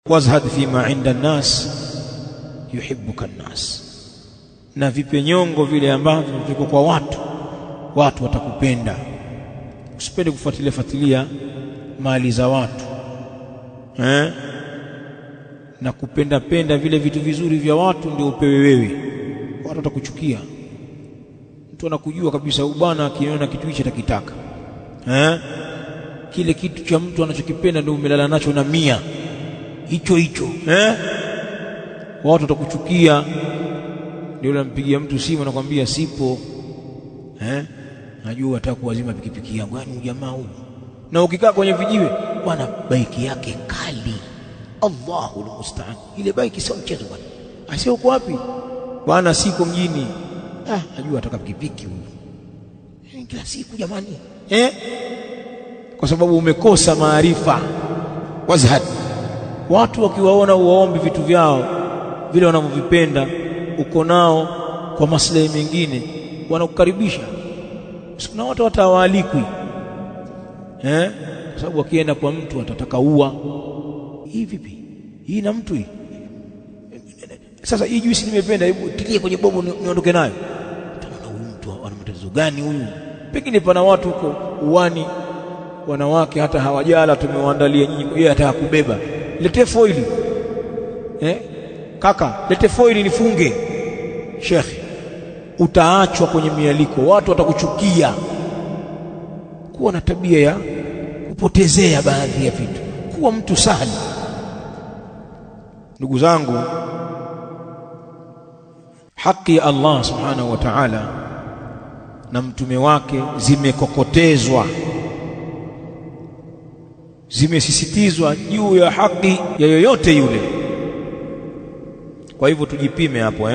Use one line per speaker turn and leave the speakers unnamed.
wazhad fima inda an-nas yuhibbuka an-nas, na vipe nyongo vile ambavyo viko kwa watu watakupenda. Usipende kufuatilia mali za watu na kupenda vile vitu vizuri vya watu ndio upewe wewe, watu watakuchukia. Mtu anakujua kabisa bwana, akiona kitu hicho atakitaka kile kitu cha mtu anachokipenda ndio umelala nacho na 100 hicho watu watakuchukia. Ndio unampigia mtu simu anakuambia sipo, najua nataka kuwazima pikipiki yangu, yani jamaa huyu. Na ukikaa kwenye vijiwe, bwana baiki yake kali, Allahu almusta'an, ile baiki sio mchezo bwana. Asio uko wapi bwana? Siko mjini. Najua nataka pikipiki huyu, kila siku jamani, kwa sababu umekosa maarifa. Wazhad, watu wakiwaona uwaombi vitu vyao vile wanavyovipenda, uko nao kwa maslahi mengine, wanakukaribisha. Kuna watu watawaalikwi kwa sababu wakienda kwa mtu atataka ua. Hii vipi hii na mtu hii? Sasa hii juisi nimependa, hebu tilie kwenye bobo niondoke nayo. Utaona huyu mtu ana matatizo gani huyu? Pengine pana watu huko uani, wanawake hata hawajala, tumewaandalia nyinyi, yeye atakubeba. Lete foili kaka, lete foili nifunge. Shekhi, utaachwa kwenye mialiko, watu watakuchukia. Kuwa na tabia ya kupotezea baadhi ya vitu, kuwa mtu sahali. Ndugu zangu, haki ya Allah subhanahu wa ta'ala na mtume wake zimekokotezwa, zimesisitizwa juu ya haki ya yoyote yule. Kwa hivyo tujipime hapo